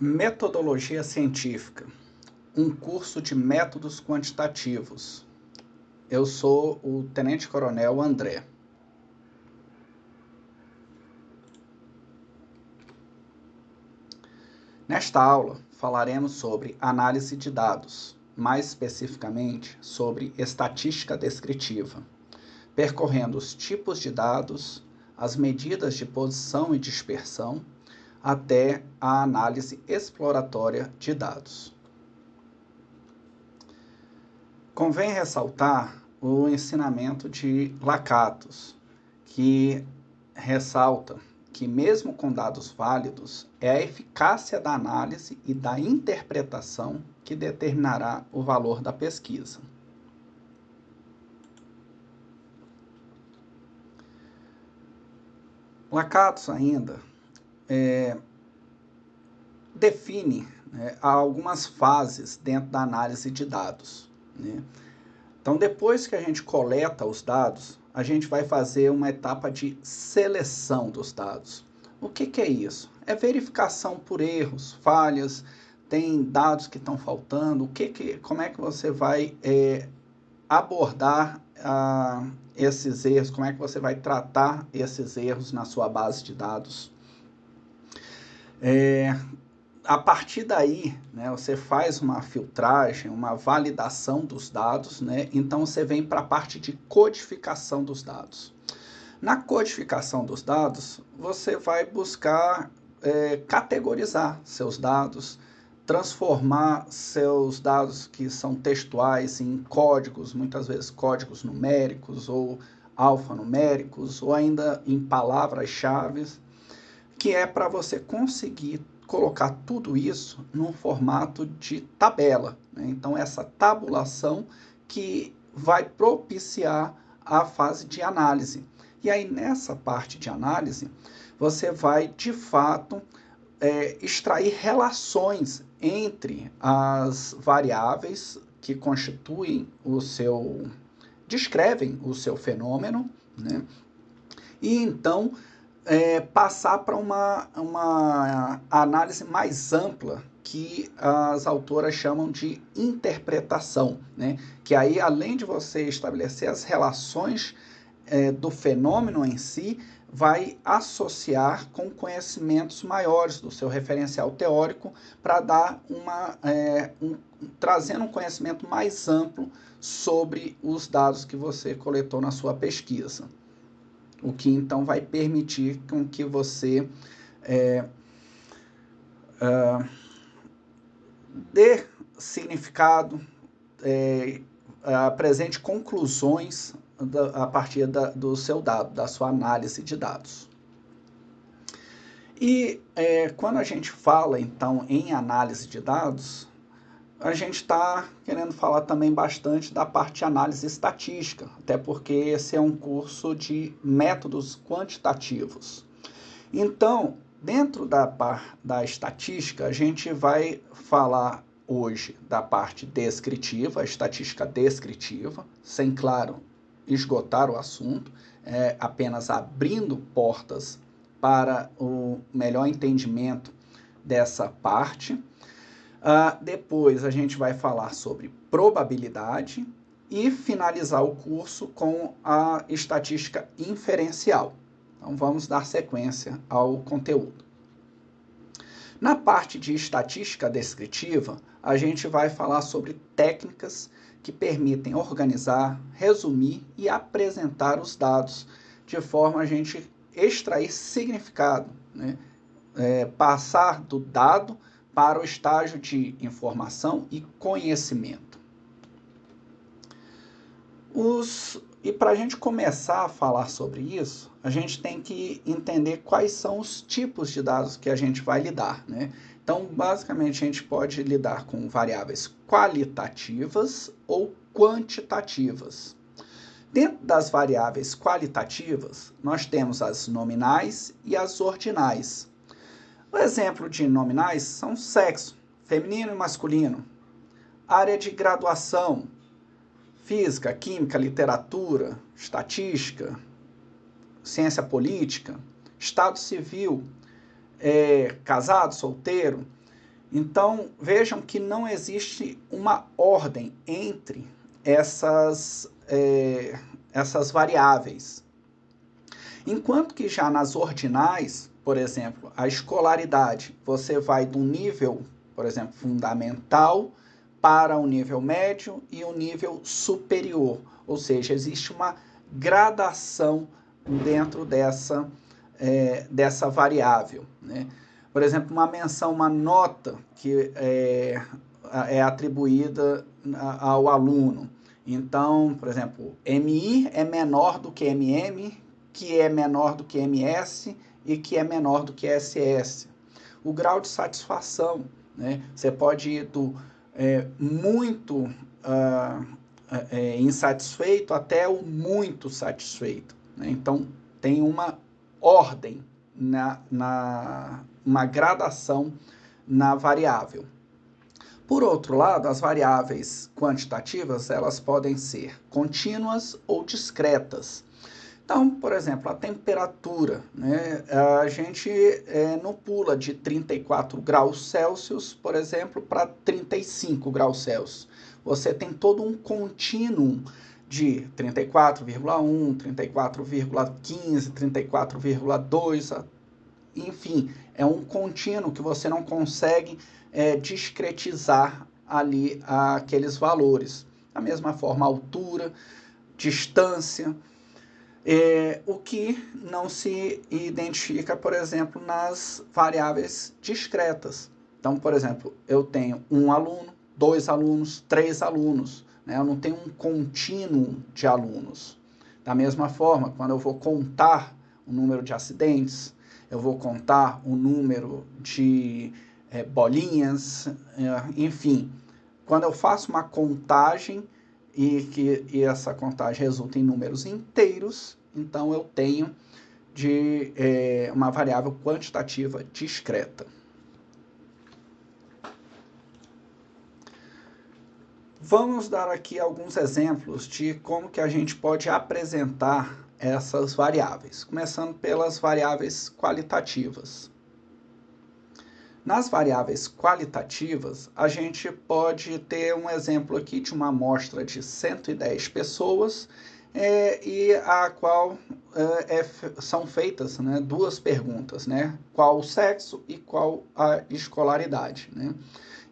Metodologia científica, um curso de métodos quantitativos. Eu sou o Tenente-Coronel André. Nesta aula, falaremos sobre análise de dados, mais especificamente sobre estatística descritiva, percorrendo os tipos de dados, as medidas de posição e dispersão, até a análise exploratória de dados. Convém ressaltar o ensinamento de Lakatos, que ressalta que mesmo com dados válidos, é a eficácia da análise e da interpretação que determinará o valor da pesquisa. Lakatos ainda define algumas fases dentro da análise de dados. Então, depois que a gente coleta os dados, a gente vai fazer uma etapa de seleção dos dados. O que é isso? É verificação por erros, falhas, tem dados que estão faltando, como é que você vai abordar esses erros, como é que você vai tratar esses erros na sua base de dados. A partir daí, você faz uma filtragem, uma validação dos dados, então você vem para a parte de codificação dos dados. Na codificação dos dados, você vai buscar categorizar seus dados, transformar seus dados que são textuais em códigos, muitas vezes códigos numéricos ou alfanuméricos, ou ainda em palavras-chave, que é para você conseguir colocar tudo isso num formato de tabela. Então, essa tabulação que vai propiciar a fase de análise. E aí, nessa parte de análise, você vai, de fato, extrair relações entre as variáveis que constituem descrevem o seu fenômeno, e então passar para uma análise mais ampla, que as autoras chamam de interpretação, que aí, além de você estabelecer as relações do fenômeno em si, vai associar com conhecimentos maiores do seu referencial teórico para dar trazendo um conhecimento mais amplo sobre os dados que você coletou na sua pesquisa. O que então vai permitir com que você dê significado, apresente conclusões a partir do seu dado, da sua análise de dados. E quando a gente fala então em análise de dados, a gente está querendo falar também bastante da parte de análise estatística, até porque esse é um curso de métodos quantitativos. Então, dentro da estatística, a gente vai falar hoje da parte descritiva, a estatística descritiva, sem, claro, esgotar o assunto, apenas abrindo portas para o melhor entendimento dessa parte. Depois a gente vai falar sobre probabilidade e finalizar o curso com a estatística inferencial. Então vamos dar sequência ao conteúdo. Na parte de estatística descritiva, a gente vai falar sobre técnicas que permitem organizar, resumir e apresentar os dados, de forma a gente extrair significado, passar do dado para o estágio de informação e conhecimento. E para a gente começar a falar sobre isso, a gente tem que entender quais são os tipos de dados que a gente vai lidar. Então, basicamente, a gente pode lidar com variáveis qualitativas ou quantitativas. Dentro das variáveis qualitativas, nós temos as nominais e as ordinais. O exemplo de nominais são sexo, feminino e masculino, área de graduação, física, química, literatura, estatística, ciência política, estado civil, casado, solteiro, Então, vejam que não existe uma ordem entre essas variáveis. Enquanto que já nas ordinais, por exemplo, a escolaridade, você vai do nível, por exemplo, fundamental para o nível médio e o nível superior. Ou seja, existe uma gradação dentro dessa variável, né? Por exemplo, uma menção, uma nota que é atribuída ao aluno. Então, por exemplo, MI é menor do que MM, que é menor do que MS e que é menor do que SS. O grau de satisfação, né? Você pode ir do muito insatisfeito até o muito satisfeito, né? Então, tem uma ordem, uma gradação na variável. Por outro lado, as variáveis quantitativas, elas podem ser contínuas ou discretas. Então, por exemplo, a temperatura, né? A gente não pula de 34 graus Celsius, por exemplo, para 35 graus Celsius. Você tem todo um contínuo de 34,1, 34,15, 34,2, enfim, é um contínuo que você não consegue discretizar ali aqueles valores. Da mesma forma, altura, distância, o que não se identifica, por exemplo, nas variáveis discretas. Então, por exemplo, eu tenho um aluno, 2 alunos, 3 alunos, né? Eu não tenho um contínuo de alunos. Da mesma forma, quando eu vou contar o número de acidentes, eu vou contar o número de bolinhas, enfim. Quando eu faço uma contagem e essa contagem resulta em números inteiros, então eu tenho uma variável quantitativa discreta. Vamos dar aqui alguns exemplos de como que a gente pode apresentar essas variáveis, começando pelas variáveis qualitativas. Nas variáveis qualitativas, a gente pode ter um exemplo aqui de uma amostra de 110 pessoas e a qual são feitas, né, 2 perguntas, né? Qual o sexo e qual a escolaridade, né?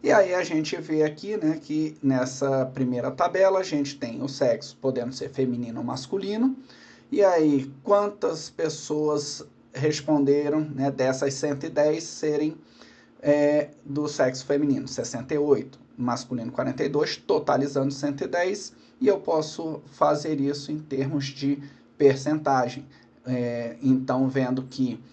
E aí a gente vê aqui, né, que nessa primeira tabela a gente tem o sexo podendo ser feminino ou masculino. E aí, quantas pessoas responderam, né, dessas 110 serem do sexo feminino? 68, masculino 42, totalizando 110. E eu posso fazer isso em termos de percentagem. Então, vendo que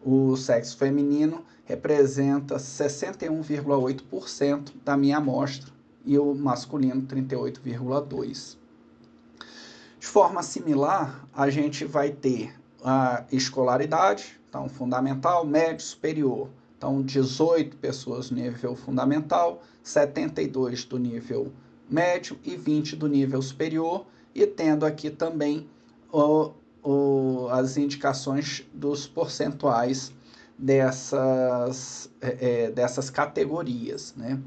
o sexo feminino representa 61,8% da minha amostra e o masculino 38,2%. De forma similar, a gente vai ter a escolaridade, então fundamental, médio, superior. Então 18 pessoas do nível fundamental, 72 do nível médio e 20 do nível superior, e tendo aqui também as indicações dos percentuais dessas categorias, né?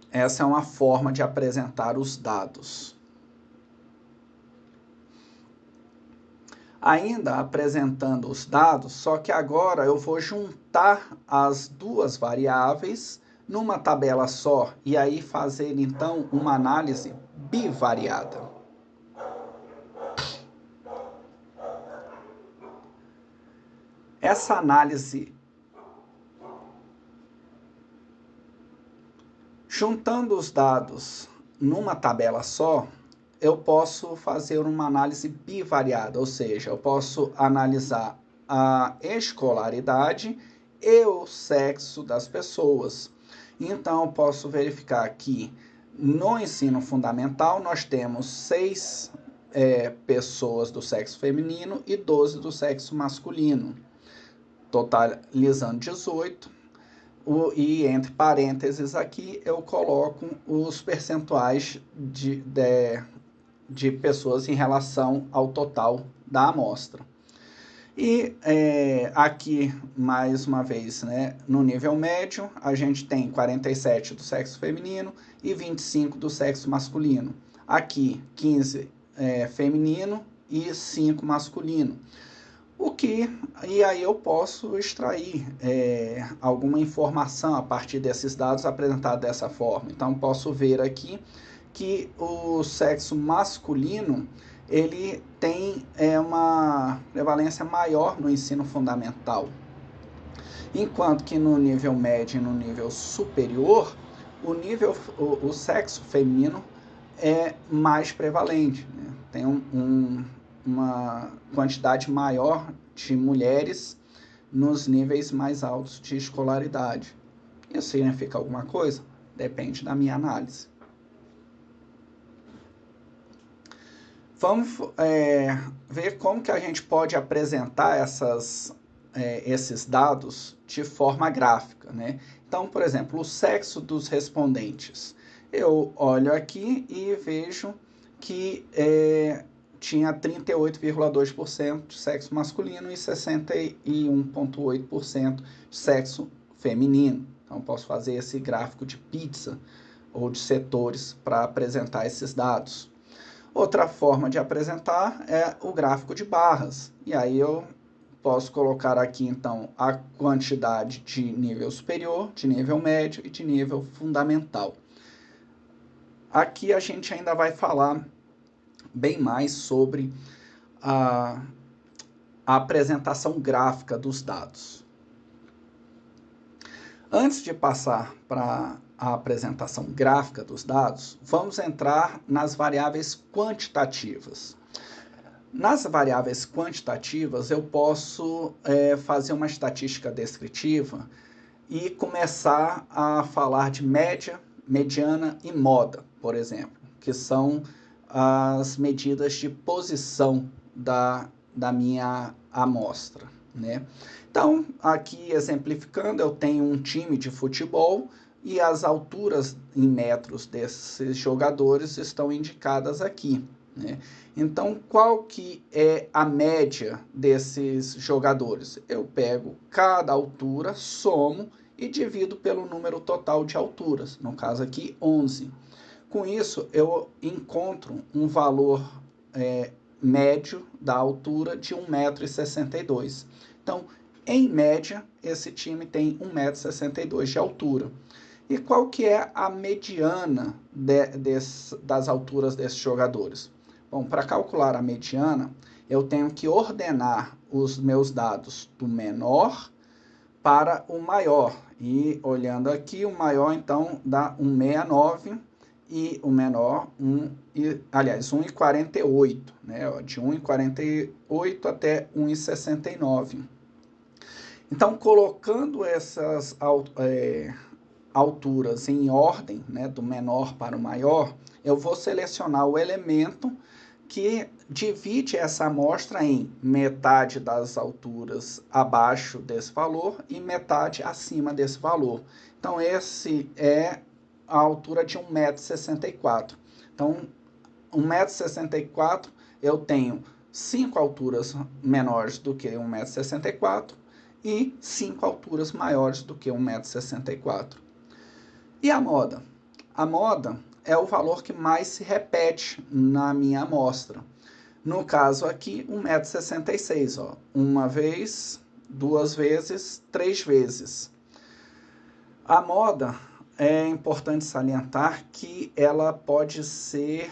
Essa é uma forma de apresentar os dados. Ainda apresentando os dados, só que agora eu vou juntar as 2 variáveis numa tabela só e aí fazer então uma análise bivariada. Essa análise, juntando os dados numa tabela só, eu posso fazer uma análise bivariada, ou seja, eu posso analisar a escolaridade e o sexo das pessoas. Então, eu posso verificar que no ensino fundamental nós temos 6 pessoas do sexo feminino e 12 do sexo masculino, totalizando 18. E entre parênteses aqui eu coloco os percentuais de pessoas em relação ao total da amostra. E aqui, mais uma vez, né, no nível médio, a gente tem 47 do sexo feminino e 25 do sexo masculino. Aqui, 15 feminino e 5 masculino. E aí eu posso extrair alguma informação a partir desses dados apresentados dessa forma. Então, posso ver aqui que o sexo masculino ele tem uma prevalência maior no ensino fundamental, enquanto que no nível médio e no nível superior, o sexo feminino é mais prevalente, né? Tem uma quantidade maior de mulheres nos níveis mais altos de escolaridade. Isso significa alguma coisa? Depende da minha análise. Vamos ver como que a gente pode apresentar esses dados de forma gráfica, né? Então, por exemplo, o sexo dos respondentes. Eu olho aqui e vejo que tinha 38,2% de sexo masculino e 61,8% de sexo feminino. Então, posso fazer esse gráfico de pizza ou de setores para apresentar esses dados. Outra forma de apresentar é o gráfico de barras. E aí eu posso colocar aqui, então, a quantidade de nível superior, de nível médio e de nível fundamental. Aqui a gente ainda vai falar bem mais sobre a apresentação gráfica dos dados. Antes de passar para a apresentação gráfica dos dados, vamos entrar nas variáveis quantitativas. Nas variáveis quantitativas, eu posso fazer uma estatística descritiva e começar a falar de média, mediana e moda, por exemplo, que são as medidas de posição da minha amostra, né? Então, aqui exemplificando, eu tenho um time de futebol e as alturas em metros desses jogadores estão indicadas aqui, né? Então, qual que é a média desses jogadores? Eu pego cada altura, somo e divido pelo número total de alturas, no caso aqui 11. Com isso, eu encontro um valor médio da altura de 1,62 m. Então, em média, esse time tem 1,62 m de altura. E qual que é a mediana das alturas desses jogadores? Bom, para calcular a mediana, eu tenho que ordenar os meus dados do menor para o maior. E olhando aqui, o maior, então, dá 1,69 m e o menor, 1,48, né? De 1,48 até 1,69. Então, colocando essas alturas em ordem, né, do menor para o maior, eu vou selecionar o elemento que divide essa amostra em metade das alturas abaixo desse valor e metade acima desse valor. Então, esse é a altura de 1,64 m. Então, 1,64 m eu tenho 5 alturas menores do que 1,64 m e 5 alturas maiores do que 1,64 m. E a moda? A moda é o valor que mais se repete na minha amostra. No caso aqui, 1,66 m. Uma vez, duas vezes, 3 vezes. A moda, é importante salientar que ela pode ser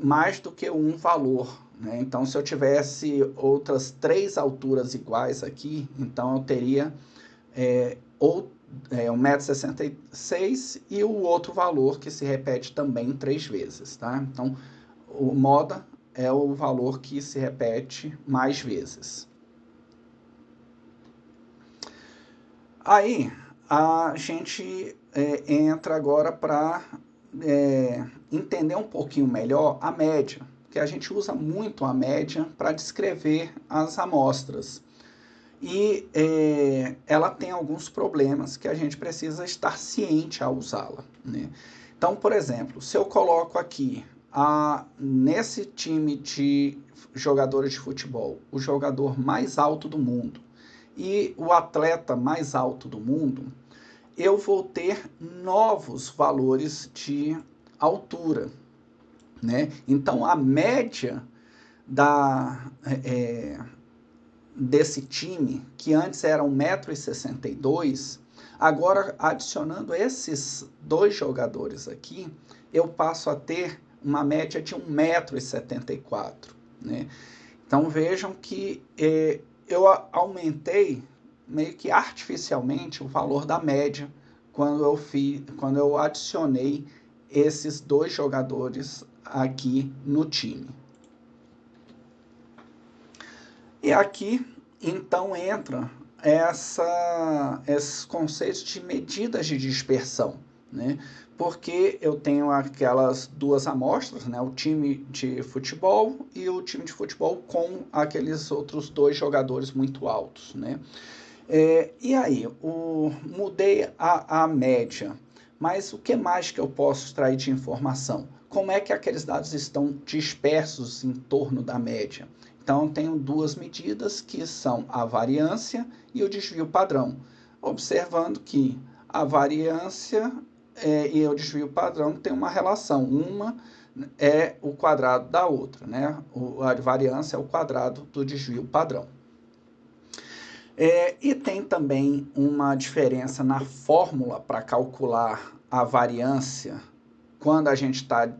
mais do que um valor, né? Então, se eu tivesse outras 3 alturas iguais aqui, então eu teria 1,66 m e o outro valor que se repete também 3 vezes, tá? Então, o moda é o valor que se repete mais vezes. Aí, a gente entra agora para entender um pouquinho melhor a média, porque a gente usa muito a média para descrever as amostras. E ela tem alguns problemas que a gente precisa estar ciente ao usá-la, né? Então, por exemplo, se eu coloco aqui nesse time de jogadores de futebol, o jogador mais alto do mundo e o atleta mais alto do mundo, eu vou ter novos valores de altura, né? Então, a média desse time, que antes era 1,62 m, agora adicionando esses dois jogadores aqui, eu passo a ter uma média de 1,74 m, né? Então vejam que eu aumentei meio que artificialmente o valor da média quando eu adicionei esses dois jogadores aqui no time. E aqui, então, entra esses conceitos de medidas de dispersão, né? Porque eu tenho aquelas duas amostras, né? O time de futebol e o time de futebol com aqueles outros dois jogadores muito altos, né? E aí, mudei a média, mas o que mais que eu posso extrair de informação? Como é que aqueles dados estão dispersos em torno da média? Então, eu tenho duas medidas que são a variância e o desvio padrão, observando que a variância e o desvio padrão têm uma relação, uma é o quadrado da outra, né? A variância é o quadrado do desvio padrão. E tem também uma diferença na fórmula para calcular a variância, quando a gente está,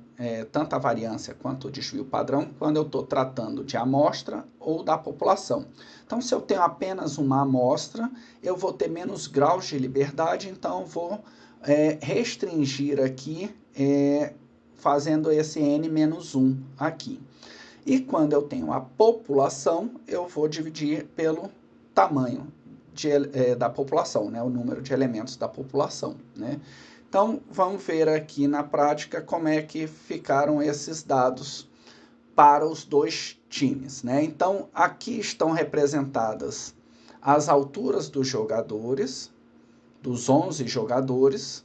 tanto a variância quanto o desvio padrão, quando eu estou tratando de amostra ou da população. Então, se eu tenho apenas uma amostra, eu vou ter menos graus de liberdade, então eu vou restringir aqui, fazendo esse n-1 aqui. E quando eu tenho a população, eu vou dividir pelo tamanho da população, né? O número de elementos da população, né? Então, vamos ver aqui na prática como é que ficaram esses dados para os dois times, né? Então, aqui estão representadas as alturas dos jogadores, dos 11 jogadores,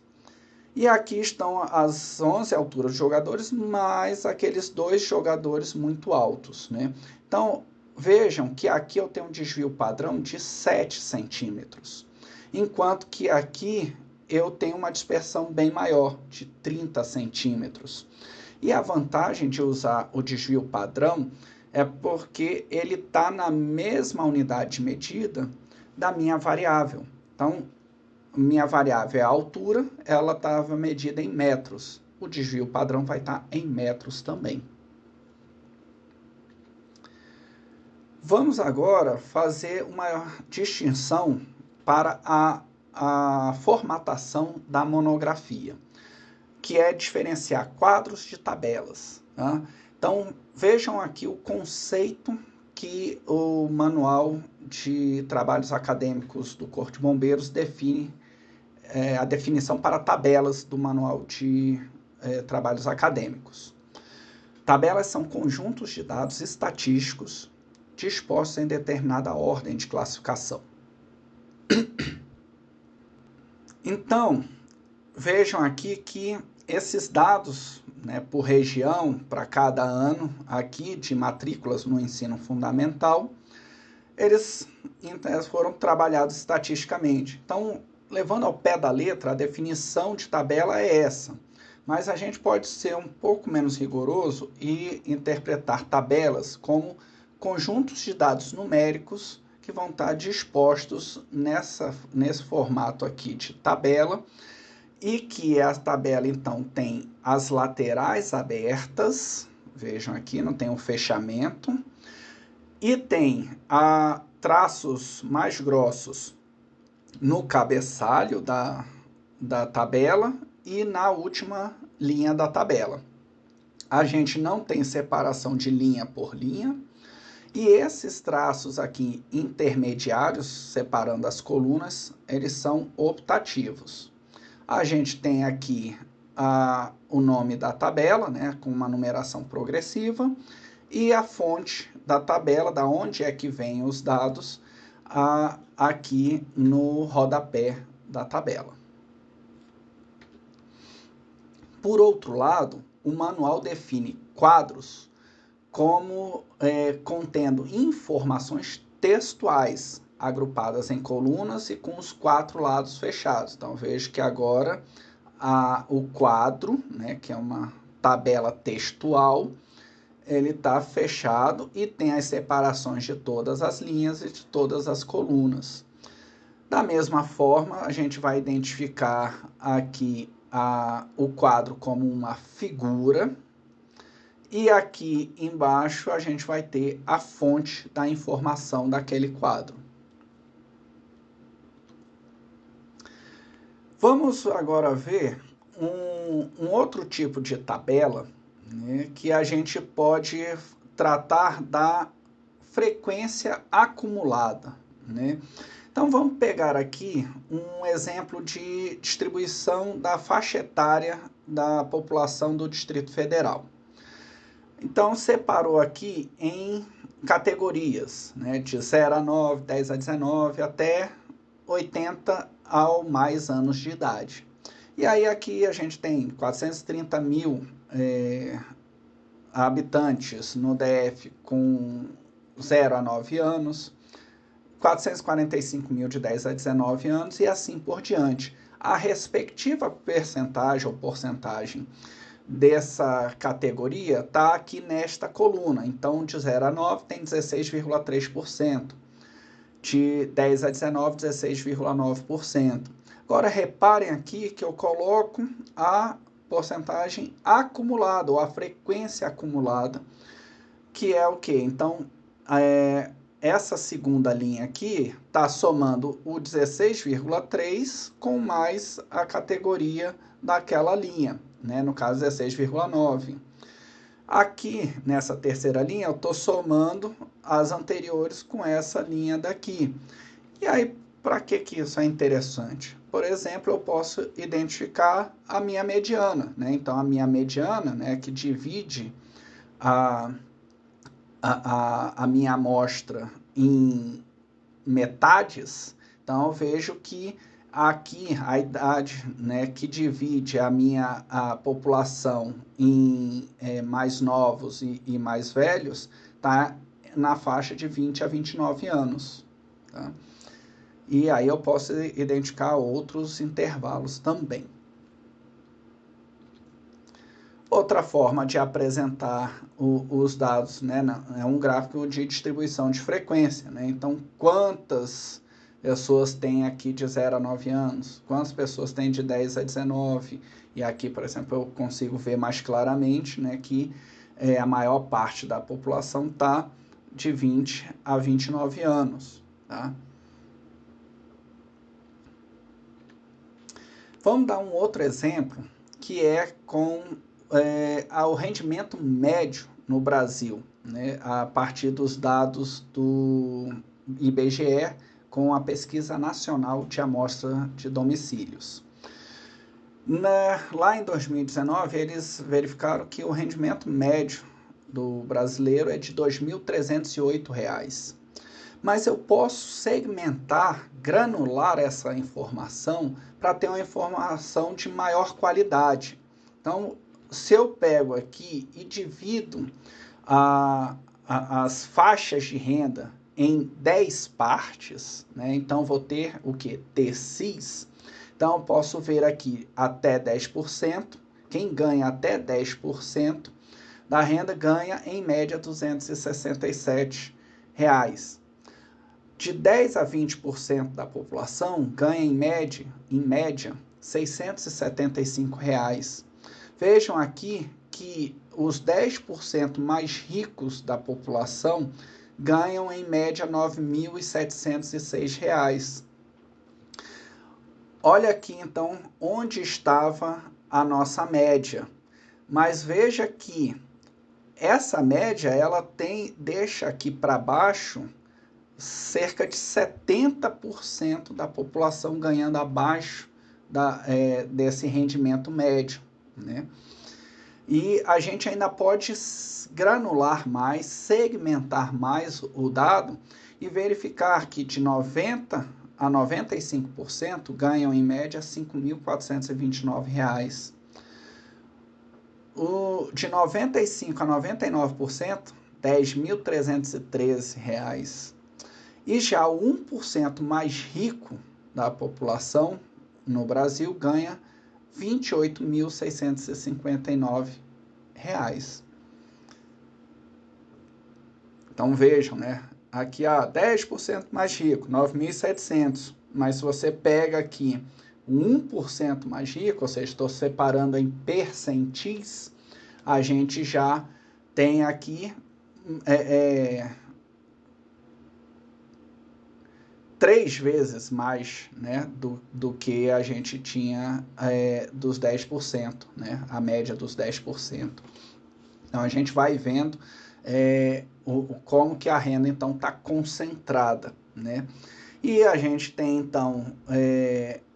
e aqui estão as 11 alturas dos jogadores, mais aqueles dois jogadores muito altos, né? Então, vejam que aqui eu tenho um desvio padrão de 7 centímetros, enquanto que aqui eu tenho uma dispersão bem maior, de 30 centímetros. E a vantagem de usar o desvio padrão é porque ele está na mesma unidade de medida da minha variável. Então, minha variável é a altura, ela estava medida em metros. O desvio padrão vai estar em metros também. Vamos agora fazer uma distinção para a formatação da monografia, que é diferenciar quadros de tabelas, tá? Então, vejam aqui o conceito que o Manual de Trabalhos Acadêmicos do Corpo de Bombeiros define, a definição para tabelas do Manual de Trabalhos Acadêmicos. Tabelas são conjuntos de dados estatísticos dispostos em determinada ordem de classificação. Então, vejam aqui que esses dados, né, por região, para cada ano aqui de matrículas no ensino fundamental, eles foram trabalhados estatisticamente. Então, levando ao pé da letra, a definição de tabela é essa. Mas a gente pode ser um pouco menos rigoroso e interpretar tabelas como conjuntos de dados numéricos que vão estar dispostos nesse formato aqui de tabela, e que a tabela, então, tem as laterais abertas, vejam aqui, não tem um fechamento, e tem traços mais grossos no cabeçalho da tabela e na última linha da tabela. A gente não tem separação de linha por linha, e esses traços aqui intermediários, separando as colunas, eles são optativos. A gente tem aqui o nome da tabela, né, com uma numeração progressiva, e a fonte da tabela, da onde é que vêm os dados, aqui no rodapé da tabela. Por outro lado, o manual define quadros como contendo informações textuais agrupadas em colunas e com os 4 lados fechados. Então, vejo que agora o quadro, né, que é uma tabela textual, ele está fechado e tem as separações de todas as linhas e de todas as colunas. Da mesma forma, a gente vai identificar aqui o quadro como uma figura, e aqui embaixo a gente vai ter a fonte da informação daquele quadro. Vamos agora ver um outro tipo de tabela, né, que a gente pode tratar da frequência acumulada, né? Então vamos pegar aqui um exemplo de distribuição da faixa etária da população do Distrito Federal. Então separou aqui em categorias, né, de 0 a 9, 10 a 19, até 80 ao mais anos de idade. E aí aqui a gente tem 430 mil habitantes no DF com 0 a 9 anos, 445 mil de 10 a 19 anos e assim por diante. A respectiva percentagem ou porcentagem dessa categoria está aqui nesta coluna. Então, de 0 a 9 tem 16,3%, de 10 a 19, 16,9%. Agora, reparem aqui que eu coloco a porcentagem acumulada, ou a frequência acumulada, que é o quê? Então, essa segunda linha aqui está somando o 16,3 com mais a categoria daquela linha, né? No caso, 16,9. Aqui, nessa terceira linha, eu estou somando as anteriores com essa linha daqui. E aí, para que isso é interessante? Por exemplo, eu posso identificar a minha mediana, né? Então, a minha mediana, né, que divide a minha amostra em metades, então eu vejo que aqui a idade, né, que divide a população em mais novos e mais velhos, está na faixa de 20 a 29 anos. Tá? E aí eu posso identificar outros intervalos também. Outra forma de apresentar os dados, né, é um gráfico de distribuição de frequência, né? Então, quantas pessoas têm aqui de 0 a 9 anos? Quantas pessoas têm de 10 a 19? E aqui, por exemplo, eu consigo ver mais claramente, né, que a maior parte da população está de 20 a 29 anos. Tá? Vamos dar um outro exemplo, que é com o rendimento médio no Brasil, né, a partir dos dados do IBGE com a Pesquisa Nacional de Amostra de Domicílios. Lá em 2019, eles verificaram que o rendimento médio do brasileiro é de R$ 2.308. Mas eu posso segmentar, granular essa informação para ter uma informação de maior qualidade. Então, se eu pego aqui e divido as faixas de renda em 10 partes, né? Então vou ter o que? TCIS. Então, eu posso ver aqui até 10%. Quem ganha até 10% da renda ganha, em média, R$ 267. De 10 a 20% da população ganha, em média, R$ 675. Vejam aqui que os 10% mais ricos da população ganham, em média, R$ 9.706. Olha aqui, então, onde estava a nossa média. Mas veja que essa média, ela deixa aqui para baixo cerca de 70% da população ganhando abaixo desse rendimento médio, né? E a gente ainda pode granular mais, segmentar mais o dado e verificar que de 90% a 95% ganham, em média, R$ 5.429. de 95% a 99%, R$ 10.313. E já o 1% mais rico da população no Brasil ganha R$ 28.659. Então vejam, né? Aqui, 10% mais rico, 9.700. Mas se você pega aqui o 1% mais rico, ou seja, estou separando em percentis, a gente já tem aqui 3 vezes mais, né, do que a gente tinha dos 10%, né, a média dos 10%. Então a gente vai vendo como que a renda então está concentrada, né? E a gente tem então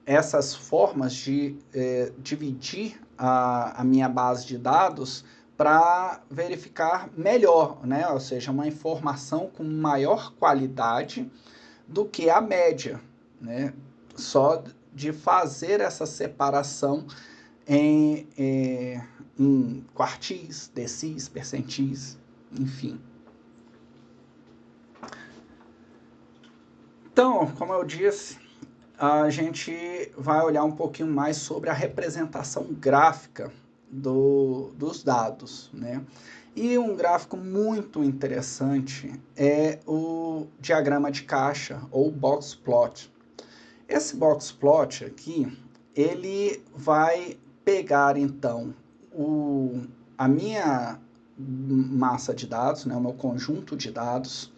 essas formas de dividir a minha base de dados para verificar melhor, né? Ou seja, uma informação com maior qualidade do que a média, né? Só de fazer essa separação em quartis, decis, percentis, enfim. Então, como eu disse, a gente vai olhar um pouquinho mais sobre a representação gráfica dos dados, né? E um gráfico muito interessante é o diagrama de caixa, ou box plot. Esse box plot aqui, ele vai pegar então a minha massa de dados, né, o meu conjunto de dados,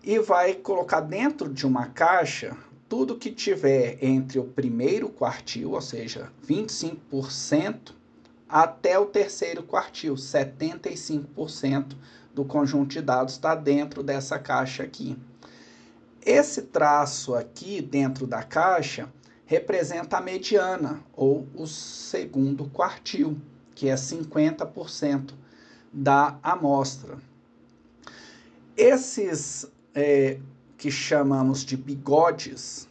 e vai colocar dentro de uma caixa tudo que tiver entre o primeiro quartil, ou seja, 25%, até o terceiro quartil, 75% do conjunto de dados está dentro dessa caixa aqui. Esse traço aqui dentro da caixa representa a mediana, ou o segundo quartil, que é 50% da amostra. Esses que chamamos de bigodes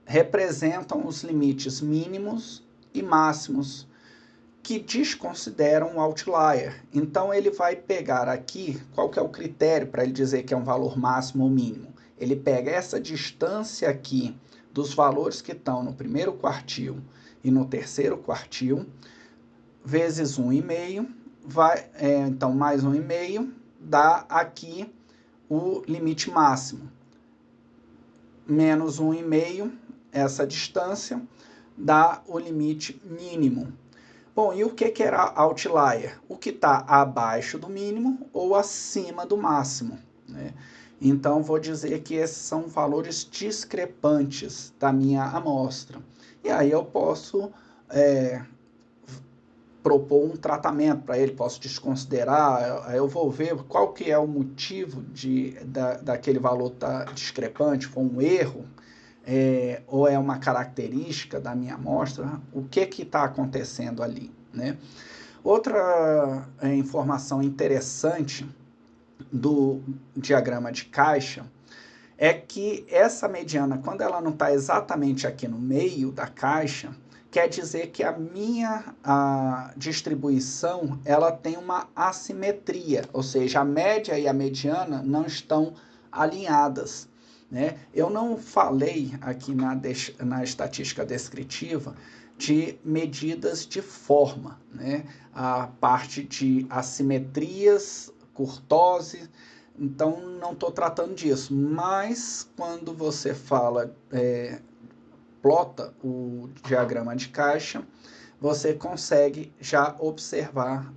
representam os limites mínimos e máximos que desconsideram o outlier. Então ele vai pegar aqui, qual que é o critério para ele dizer que é um valor máximo ou mínimo? Ele pega essa distância aqui dos valores que estão no primeiro quartil e no terceiro quartil, vezes 1,5, então mais 1,5, dá aqui o limite máximo. Menos 1,5, essa distância, dá o limite mínimo. Bom, e o que era outlier? O que está abaixo do mínimo ou acima do máximo, né? Então, vou dizer que esses são valores discrepantes da minha amostra. E aí eu posso propor um tratamento para ele, posso desconsiderar, eu vou ver qual que é o motivo daquele valor estar discrepante, foi um erro, ou é uma característica da minha amostra, o que está acontecendo ali, né? Outra informação interessante do diagrama de caixa é que essa mediana, quando ela não está exatamente aqui no meio da caixa, quer dizer que a distribuição ela tem uma assimetria, ou seja, a média e a mediana não estão alinhadas, né? Eu não falei aqui na estatística descritiva de medidas de forma, né? A parte de assimetrias, curtose, então não estou tratando disso, mas quando você plota o diagrama de caixa, você consegue já observar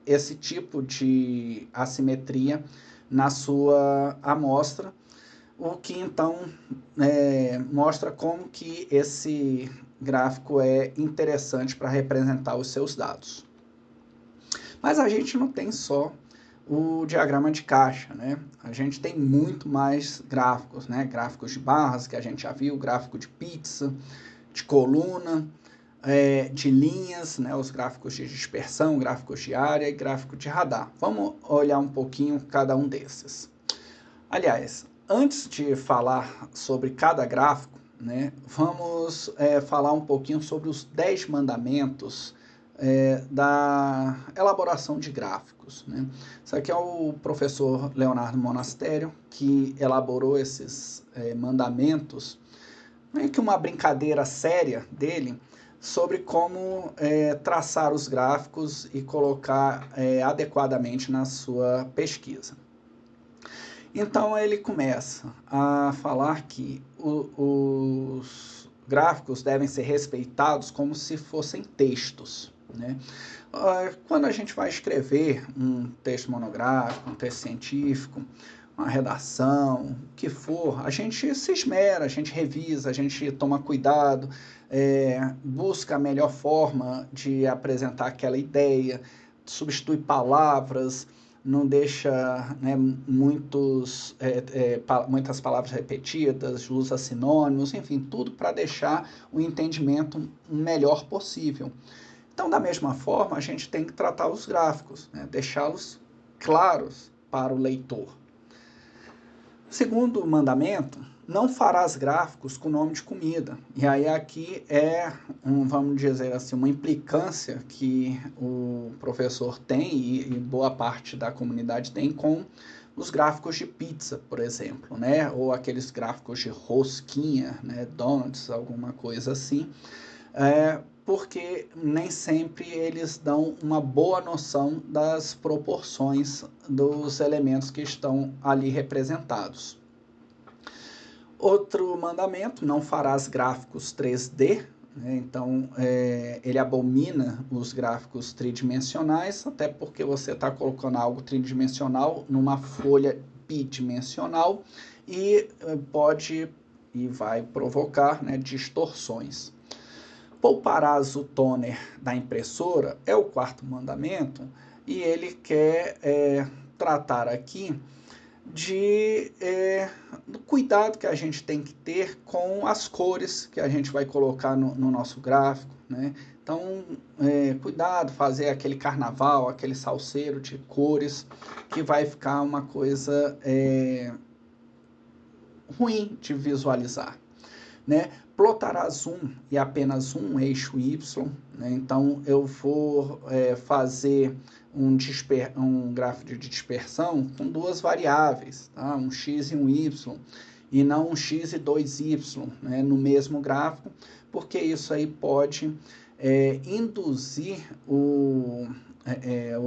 esse tipo de assimetria na sua amostra, o que então mostra como que esse gráfico é interessante para representar os seus dados. Mas a gente não tem só o diagrama de caixa, né? A gente tem muito mais gráficos, né? Gráficos de barras, que a gente já viu, gráfico de pizza, de coluna, de linhas, né? Os gráficos de dispersão, gráficos de área e gráfico de radar. Vamos olhar um pouquinho cada um desses. Aliás, antes de falar sobre cada gráfico, né? Vamos falar um pouquinho sobre os 10 mandamentos da elaboração de gráficos, né? Isso aqui é o professor Leonardo Monastério, que elaborou esses mandamentos, meio que uma brincadeira séria dele, sobre como traçar os gráficos e colocar adequadamente na sua pesquisa. Então ele começa a falar que os gráficos devem ser respeitados como se fossem textos, né? Quando a gente vai escrever um texto monográfico, um texto científico, uma redação, o que for, a gente se esmera, a gente revisa, a gente toma cuidado, busca a melhor forma de apresentar aquela ideia, substitui palavras, não deixa, né, muitas palavras repetidas, usa sinônimos, enfim, tudo para deixar o entendimento o melhor possível. Então, da mesma forma, a gente tem que tratar os gráficos, né, deixá-los claros para o leitor. Segundo mandamento, não farás gráficos com nome de comida. E aí aqui vamos dizer assim, uma implicância que o professor tem e boa parte da comunidade tem com os gráficos de pizza, por exemplo, né? Ou aqueles gráficos de rosquinha, né? Donuts, alguma coisa assim. Porque nem sempre eles dão uma boa noção das proporções dos elementos que estão ali representados. Outro mandamento, não farás gráficos 3D, né? Então ele abomina os gráficos tridimensionais, até porque você está colocando algo tridimensional numa folha bidimensional e pode e vai provocar, né, distorções. Pouparás o toner da impressora é o quarto mandamento, e ele quer tratar aqui do cuidado que a gente tem que ter com as cores que a gente vai colocar no nosso gráfico, né? Então, cuidado, fazer aquele carnaval, aquele salseiro de cores, que vai ficar uma coisa ruim de visualizar, né? Plotarás e apenas um eixo Y, né? Então eu vou fazer um gráfico de dispersão com duas variáveis, tá? Um x e um y, e não um x e dois y, né? No mesmo gráfico, porque isso aí pode induzir o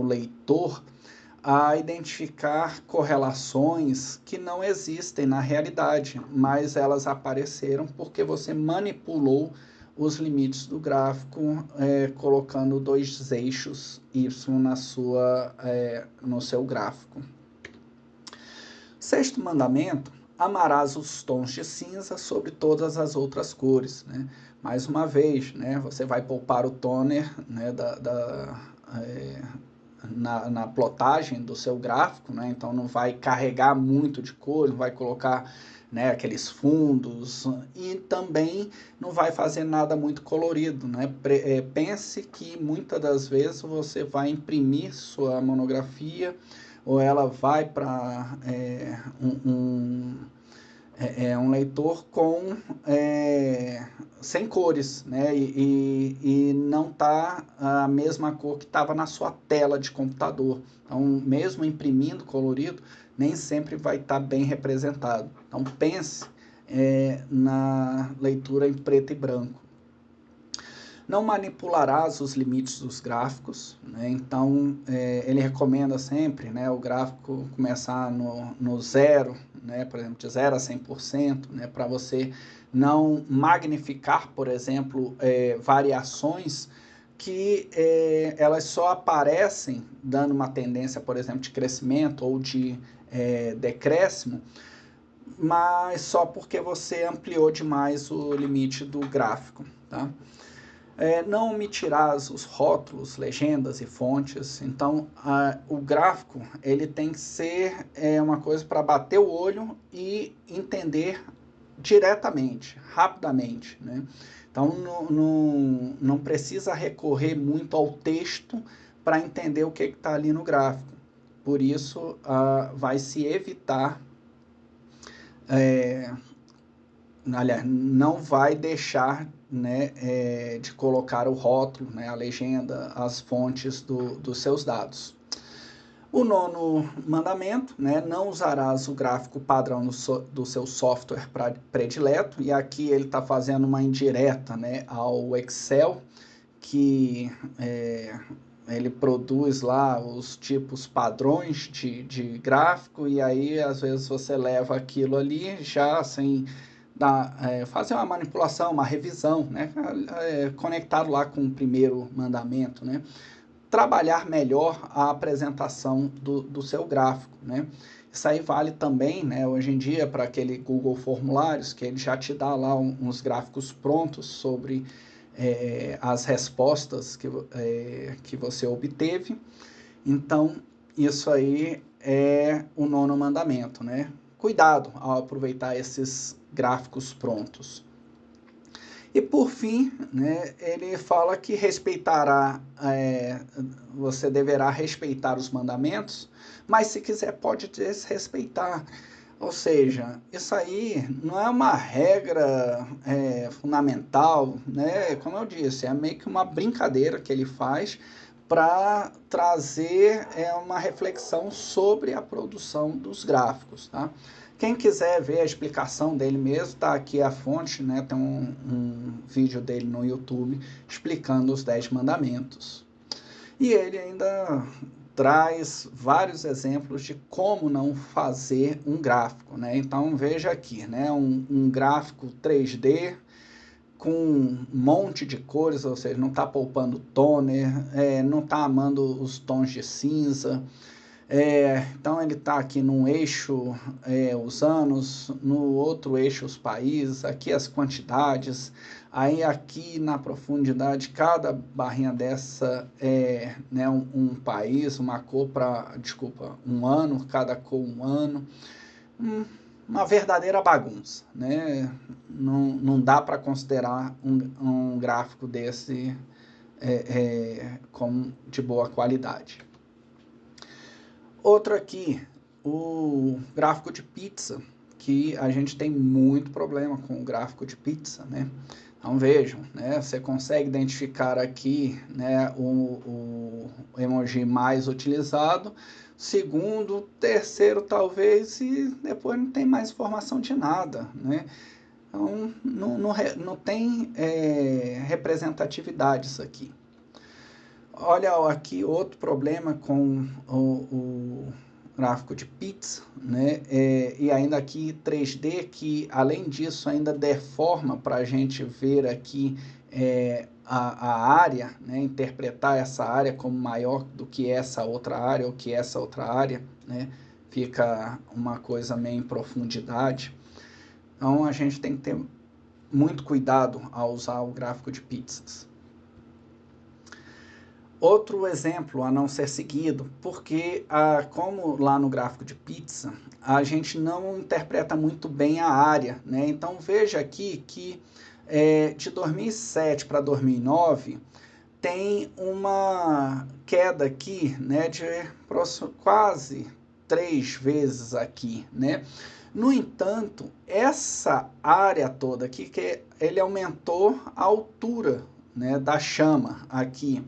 leitor a identificar correlações que não existem na realidade, mas elas apareceram porque você manipulou os limites do gráfico, colocando dois eixos y no seu gráfico. Sexto mandamento, amarás os tons de cinza sobre todas as outras cores, né? Mais uma vez, né, você vai poupar o toner, né, na plotagem do seu gráfico, né? Então não vai carregar muito de cor, não vai colocar, né, aqueles fundos, e também não vai fazer nada muito colorido, né? Pense que muitas das vezes você vai imprimir sua monografia, ou ela vai para um leitor sem cores, né? E não está a mesma cor que estava na sua tela de computador. Então, mesmo imprimindo colorido, nem sempre vai estar bem representado. Então, pense na leitura em preto e branco. Não manipularás os limites dos gráficos, né? Então ele recomenda sempre, né, o gráfico começar no zero, né, por exemplo, de 0 a 100%, né, para você não magnificar, por exemplo, variações que elas só aparecem dando uma tendência, por exemplo, de crescimento ou de decréscimo, mas só porque você ampliou demais o limite do gráfico, tá? Não omitirás os rótulos, legendas e fontes. Então, o gráfico ele tem que ser uma coisa para bater o olho e entender diretamente, rapidamente, né? Então, não precisa recorrer muito ao texto para entender o que está ali no gráfico. Por isso, vai se evitar... aliás, não vai deixar né, de colocar o rótulo, né, a legenda, as fontes dos seus dados. O nono mandamento, né, não usarás o gráfico padrão do seu software predileto, e aqui ele está fazendo uma indireta, né, ao Excel, que ele produz lá os tipos padrões de gráfico, e aí às vezes você leva aquilo ali já sem fazer uma manipulação, uma revisão, né, conectado lá com o primeiro mandamento, né, trabalhar melhor a apresentação do seu gráfico, né. Isso aí vale também, né, hoje em dia, para aquele Google Formulários, que ele já te dá lá uns gráficos prontos sobre as respostas que você obteve. Então, isso aí é o nono mandamento, né? Cuidado ao aproveitar esses gráficos prontos. E por fim, né, ele fala que você deverá respeitar os mandamentos, mas se quiser pode desrespeitar. Ou seja, isso aí não é uma regra fundamental, né? Como eu disse, é meio que uma brincadeira que ele faz para trazer uma reflexão sobre a produção dos gráficos, tá? Quem quiser ver a explicação dele mesmo, tá aqui a fonte, né? Tem um vídeo dele no YouTube explicando os 10 mandamentos. E ele ainda traz vários exemplos de como não fazer um gráfico, né? Então veja aqui, né? Um gráfico 3D com um monte de cores, ou seja, não está poupando toner, não está amando os tons de cinza. Então ele está aqui num eixo os anos, no outro eixo os países, aqui as quantidades, aí aqui na profundidade cada barrinha dessa é, né, um país, uma cor para, desculpa, um ano, cada cor um ano, uma verdadeira bagunça, né? Não dá para considerar um gráfico desse como de boa qualidade. Outro aqui, o gráfico de pizza, que a gente tem muito problema com o gráfico de pizza, né? Então vejam, né? Você consegue identificar aqui, né, o emoji mais utilizado, segundo, terceiro talvez, e depois não tem mais informação de nada, né? Então não tem representatividade isso aqui. Olha aqui outro problema com o gráfico de pizza, né? E ainda aqui 3D, que além disso ainda deforma para a gente ver aqui a área, né? Interpretar essa área como maior do que essa outra área ou que essa outra área, né? Fica uma coisa meio em profundidade. Então a gente tem que ter muito cuidado ao usar o gráfico de pizzas. Outro exemplo a não ser seguido, porque como lá no gráfico de pizza, a gente não interpreta muito bem a área, né? Então veja aqui que de 2007 para 2009 tem uma queda aqui, né, de quase 3 vezes aqui, né? No entanto, essa área toda aqui, que ele aumentou a altura, né, da chama aqui,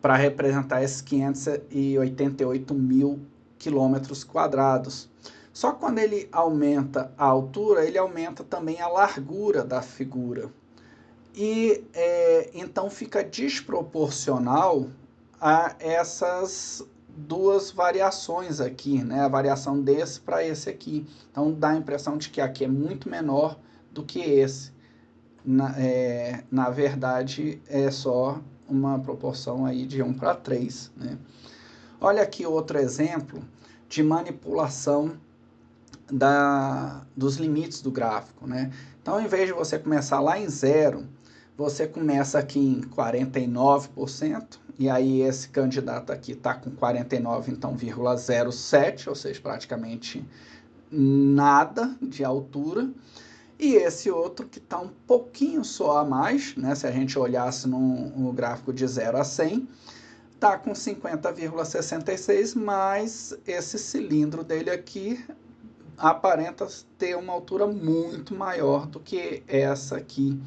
para representar esses 588 mil quilômetros quadrados. Só que quando ele aumenta a altura, ele aumenta também a largura da figura. E então fica desproporcional a essas duas variações aqui, né? A variação desse para esse aqui. Então dá a impressão de que aqui é muito menor do que esse. Na verdade, é só uma proporção aí de 1 para 3, né? Olha aqui outro exemplo de manipulação dos limites do gráfico, né? Então, em vez de você começar lá em 0, você começa aqui em 49%, e aí esse candidato aqui está com 49, então, 0,07, ou seja, praticamente nada de altura. E esse outro que está um pouquinho só a mais, né? Se a gente olhasse no gráfico de 0 a 100, está com 50,66, mas esse cilindro dele aqui aparenta ter uma altura muito maior do que essa aqui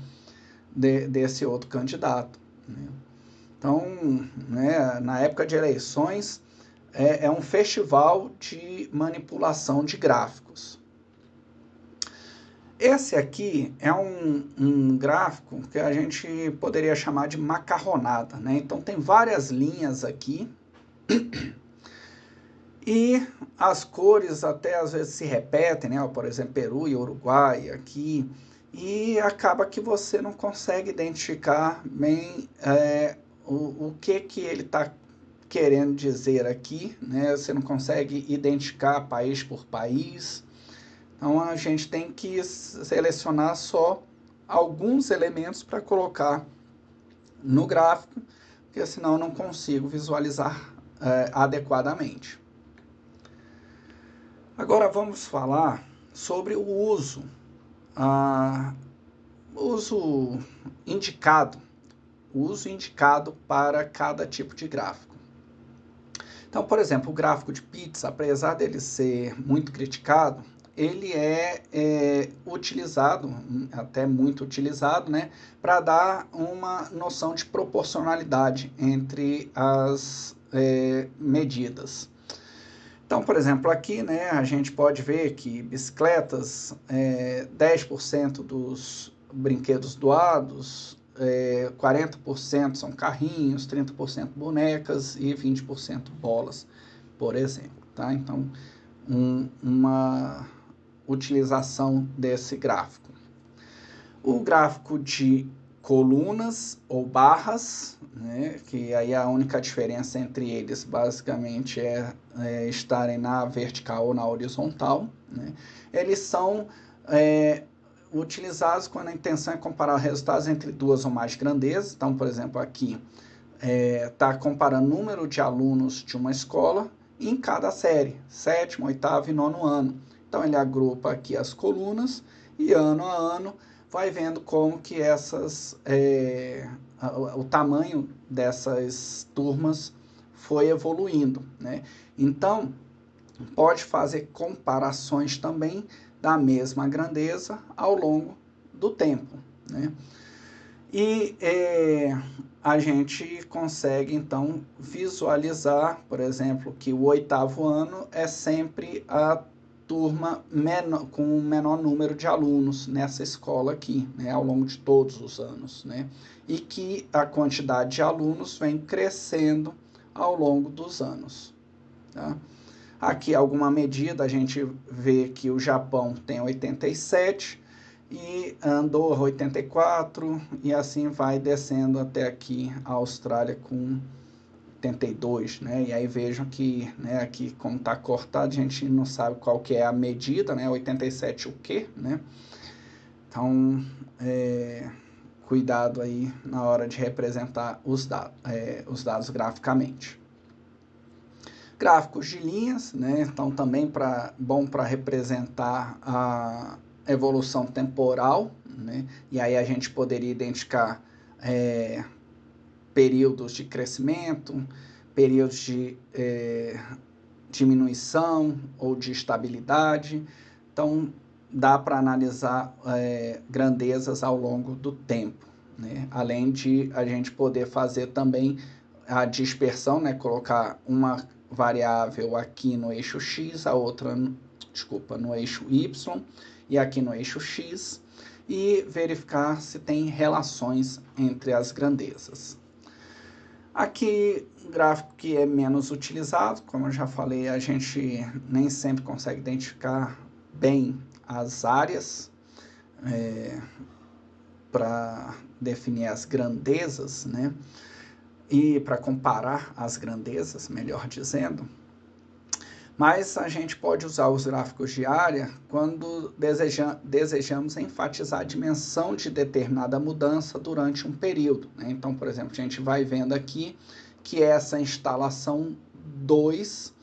desse outro candidato, né? Então, né, na época de eleições, é um festival de manipulação de gráficos. Esse aqui é um gráfico que a gente poderia chamar de macarronada, né? Então, tem várias linhas aqui e as cores até às vezes se repetem, né? Por exemplo, Peru e Uruguai aqui, e acaba que você não consegue identificar bem o que ele está querendo dizer aqui, né? Você não consegue identificar país por país. Então, a gente tem que selecionar só alguns elementos para colocar no gráfico, porque senão eu não consigo visualizar adequadamente. Agora vamos falar sobre o uso indicado para cada tipo de gráfico. Então, por exemplo, o gráfico de pizza, apesar dele ser muito criticado, ele é utilizado, até muito utilizado, né, para dar uma noção de proporcionalidade entre as medidas. Então, por exemplo, aqui, né, a gente pode ver que bicicletas, 10% dos brinquedos doados, 40% são carrinhos, 30% bonecas e 20% bolas, por exemplo, tá? Então, uma utilização desse gráfico. O gráfico de colunas ou barras, né, que aí a única diferença entre eles basicamente é estarem na vertical ou na horizontal, né? Eles são utilizados quando a intenção é comparar resultados entre duas ou mais grandezas. Então, por exemplo, aqui está comparando o número de alunos de uma escola em cada série, 7º, 8º e 9º ano. Então, ele agrupa aqui as colunas e ano a ano vai vendo como que o tamanho dessas turmas foi evoluindo, né? Então, pode fazer comparações também da mesma grandeza ao longo do tempo, né? E a gente consegue, então, visualizar, por exemplo, que o 8º ano é sempre a turma com o menor número de alunos nessa escola aqui, né, ao longo de todos os anos, né? E que a quantidade de alunos vem crescendo ao longo dos anos, tá? Aqui alguma medida, a gente vê que o Japão tem 87 e Andorra 84 e assim vai descendo até aqui a Austrália com 82, né? E aí vejam que, né, aqui como está cortado, a gente não sabe qual que é a medida, né? 87 o quê, né? Então, cuidado aí na hora de representar os dados graficamente. Gráficos de linhas, né? Então também bom para representar a evolução temporal, né? E aí a gente poderia identificar períodos de crescimento, períodos de diminuição ou de estabilidade. Então, dá para analisar grandezas ao longo do tempo, né? Além de a gente poder fazer também a dispersão, né? Colocar uma variável aqui no eixo X, a outra, no eixo Y, e aqui no eixo X, e verificar se tem relações entre as grandezas. Aqui, um gráfico que é menos utilizado, como eu já falei, a gente nem sempre consegue identificar bem as áreas para definir as grandezas, né? E para comparar as grandezas, melhor dizendo. Mas a gente pode usar os gráficos de área quando desejamos enfatizar a dimensão de determinada mudança durante um período, né? Então, por exemplo, a gente vai vendo aqui que essa instalação 2,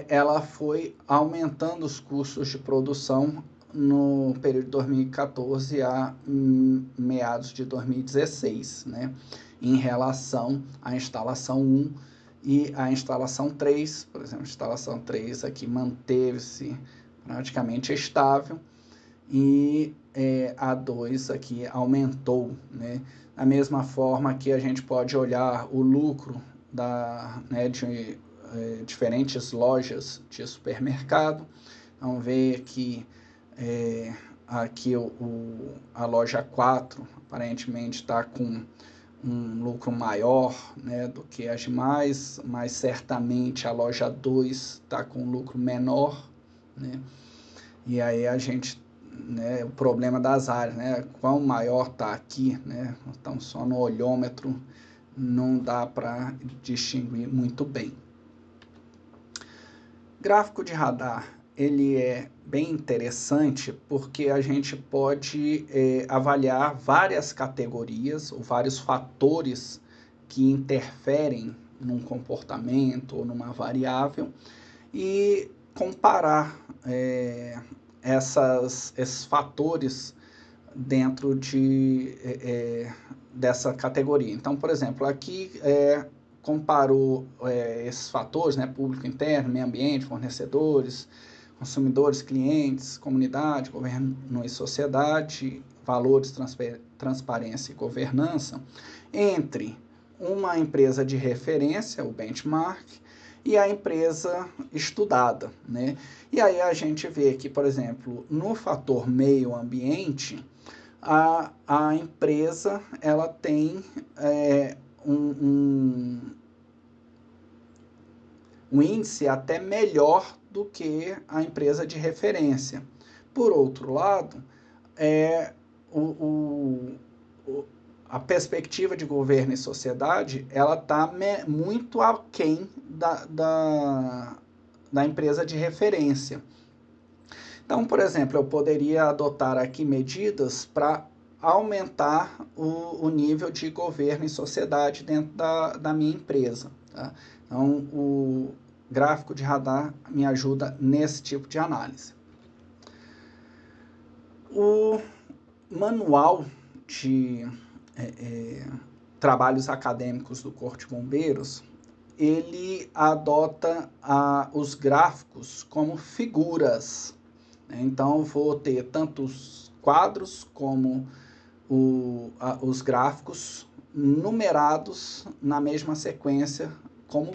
ela foi aumentando os custos de produção no período de 2014 a meados de 2016, né? Em relação à instalação 1 e a instalação 3, por exemplo, a instalação 3 aqui manteve-se praticamente estável e A2 aqui aumentou, né? Da mesma forma que a gente pode olhar o lucro de diferentes lojas de supermercado. Então, ver que aqui a loja 4 aparentemente está com um lucro maior, né, do que as demais, mas certamente a loja 2 está com um lucro menor, né? E aí a gente, né, o problema das áreas, né, quão maior está aqui, né, então só no olhômetro não dá para distinguir muito bem. Gráfico de radar, ele é bem interessante porque a gente pode avaliar várias categorias ou vários fatores que interferem num comportamento ou numa variável e comparar esses fatores dentro dessa categoria. Então, por exemplo, aqui comparou esses fatores, né, público interno, meio ambiente, fornecedores, consumidores, clientes, comunidade, governo e sociedade, valores, transparência e governança, entre uma empresa de referência, o benchmark, e a empresa estudada, né? E aí a gente vê que, por exemplo, no fator meio ambiente, a empresa ela tem um índice até melhor do que a empresa de referência. Por outro lado, a perspectiva de governo e sociedade ela está muito aquém da empresa de referência. Então, por exemplo, eu poderia adotar aqui medidas para aumentar o nível de governo e sociedade dentro da minha empresa. Tá? Então, o gráfico de radar me ajuda nesse tipo de análise. O manual de trabalhos acadêmicos do Corpo de Bombeiros, ele adota os gráficos como figuras. Então, vou ter tanto os quadros como os gráficos numerados na mesma sequência como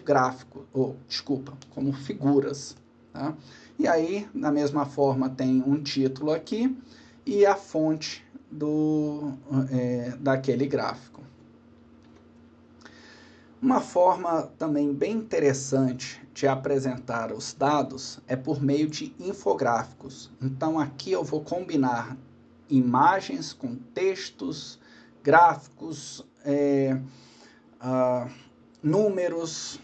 como figuras. Tá? E aí, da mesma forma, tem um título aqui e a fonte daquele gráfico. Uma forma também bem interessante de apresentar os dados é por meio de infográficos. Então, aqui eu vou combinar imagens com textos, gráficos, números,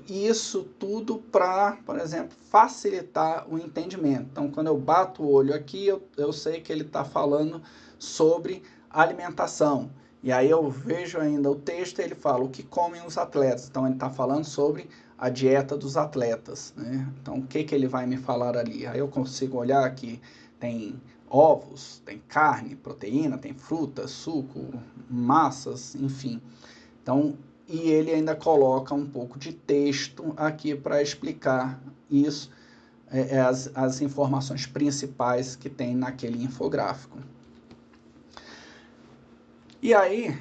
isso tudo para, por exemplo, facilitar o entendimento. Então, quando eu bato o olho aqui, eu sei que ele está falando sobre alimentação. E aí eu vejo ainda o texto e ele fala o que comem os atletas. Então, ele está falando sobre a dieta dos atletas, né? Então, o que ele vai me falar ali? Aí eu consigo olhar aqui, tem ovos, tem carne, proteína, tem fruta, suco, massas, enfim. Então, e ele ainda coloca um pouco de texto aqui para explicar isso, as informações principais que tem naquele infográfico. E aí,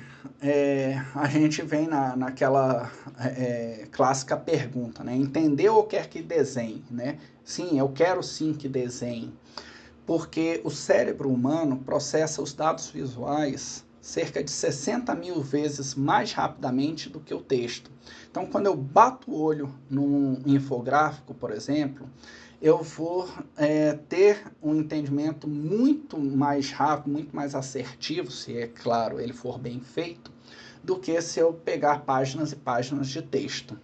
a gente vem naquela clássica pergunta, né? Entendeu ou quer que desenhe, né? Sim, eu quero sim que desenhe, porque o cérebro humano processa os dados visuais cerca de 60 mil vezes mais rapidamente do que o texto. Então, quando eu bato o olho num infográfico, por exemplo, eu vou ter um entendimento muito mais rápido, muito mais assertivo, se é claro ele for bem feito, do que se eu pegar páginas e páginas de texto.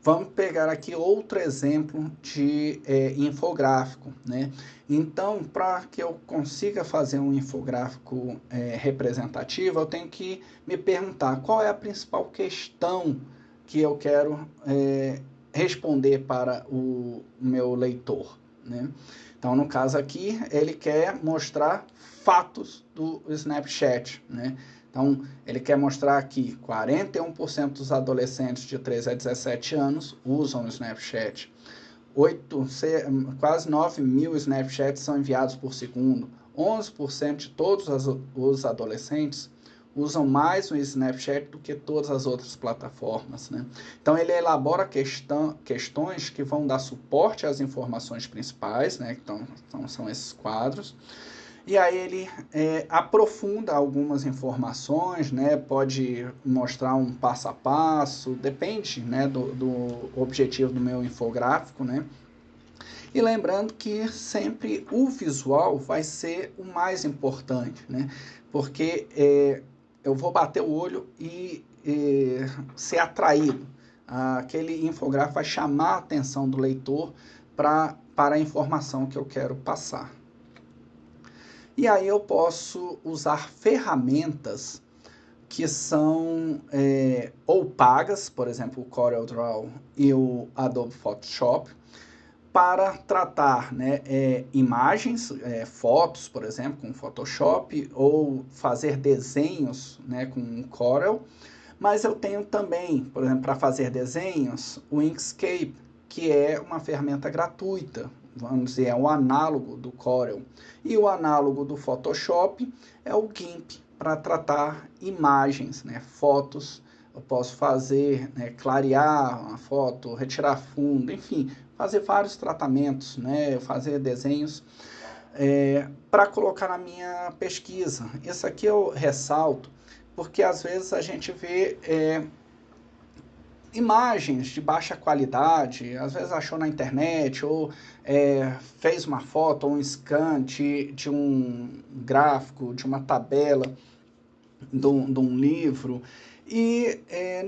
Vamos pegar aqui outro exemplo de infográfico, né? Então, para que eu consiga fazer um infográfico representativo, eu tenho que me perguntar qual é a principal questão que eu quero responder para o meu leitor, né? Então, no caso aqui, ele quer mostrar fatos do Snapchat, né? Então, ele quer mostrar que 41% dos adolescentes de 13 a 17 anos usam o Snapchat. Quase 9 mil Snapchats são enviados por segundo. 11% de todos os adolescentes usam mais o Snapchat do que todas as outras plataformas, né? Então, ele elabora questões que vão dar suporte às informações principais, né? Então são esses quadros. E aí ele aprofunda algumas informações, né? Pode mostrar um passo a passo, depende, né, do objetivo do meu infográfico, né? E lembrando que sempre o visual vai ser o mais importante, né? Porque eu vou bater o olho e ser atraído. Aquele infográfico vai chamar a atenção do leitor para a informação que eu quero passar. E aí eu posso usar ferramentas que são ou pagas, por exemplo, o CorelDRAW e o Adobe Photoshop, para tratar, né, imagens, fotos, por exemplo, com Photoshop, ou fazer desenhos, né, com Corel. Mas eu tenho também, por exemplo, para fazer desenhos, o Inkscape, que é uma ferramenta gratuita, vamos dizer, é o análogo do Corel. E o análogo do Photoshop é o GIMP, para tratar imagens, né, fotos. Eu posso fazer, né, clarear uma foto, retirar fundo, enfim, fazer vários tratamentos, né, fazer desenhos para colocar na minha pesquisa. Isso aqui eu ressalto porque às vezes a gente vê imagens de baixa qualidade, às vezes achou na internet, ou fez uma foto ou um scan de um gráfico, de uma tabela, de um livro, e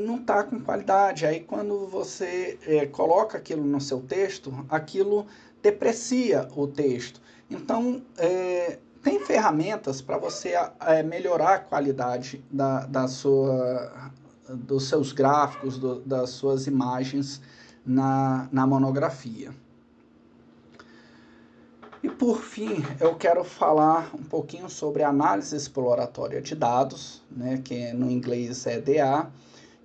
não está com qualidade. Aí quando você coloca aquilo no seu texto, aquilo deprecia o texto. Então, tem ferramentas para você melhorar a qualidade dos seus gráficos, das suas imagens na monografia. E por fim, eu quero falar um pouquinho sobre análise exploratória de dados, né, que no inglês é EDA,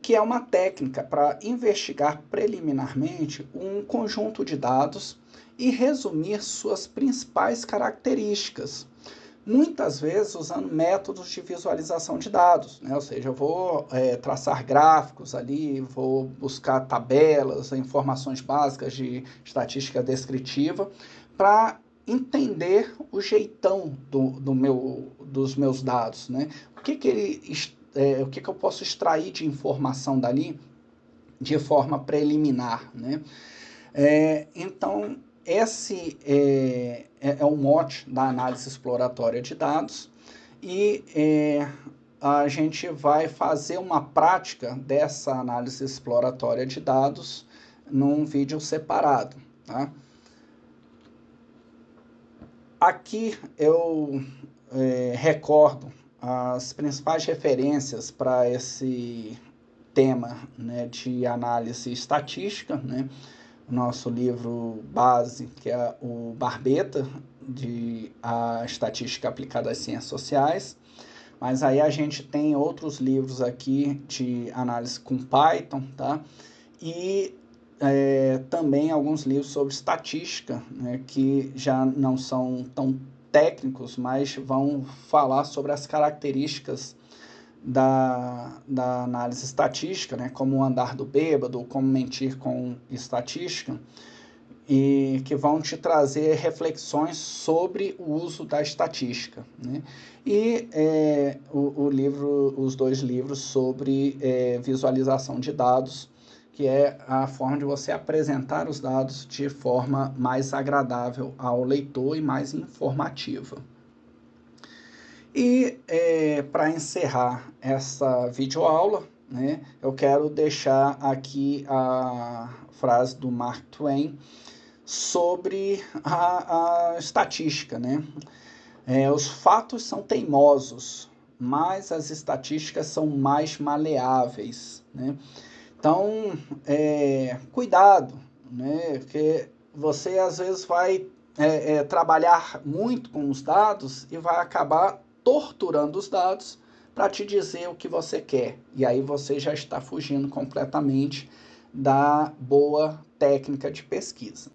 que é uma técnica para investigar preliminarmente um conjunto de dados e resumir suas principais características, muitas vezes usando métodos de visualização de dados, né? Ou seja, eu vou traçar gráficos ali, vou buscar tabelas, informações básicas de estatística descritiva, para entender o jeitão dos meus dados, né? O que eu posso extrair de informação dali de forma preliminar, né? Então, esse é o mote da análise exploratória de dados, e a gente vai fazer uma prática dessa análise exploratória de dados num vídeo separado, tá? Aqui eu recordo as principais referências para esse tema, né, de análise estatística, né? Nosso livro base, que é o Barbeta, de a Estatística Aplicada às Ciências Sociais. Mas aí a gente tem outros livros aqui de análise com Python, tá? E também alguns livros sobre estatística, né, que já não são tão técnicos, mas vão falar sobre as características da análise estatística, né, como o andar do bêbado, como mentir com estatística, e que vão te trazer reflexões sobre o uso da estatística, né? E os dois livros sobre visualização de dados, que é a forma de você apresentar os dados de forma mais agradável ao leitor e mais informativa. E para encerrar essa videoaula, né, eu quero deixar aqui a frase do Mark Twain sobre a estatística, né? Os fatos são teimosos, mas as estatísticas são mais maleáveis, né? Então, cuidado, né? Porque você às vezes vai trabalhar muito com os dados e vai acabar torturando os dados para te dizer o que você quer. E aí você já está fugindo completamente da boa técnica de pesquisa.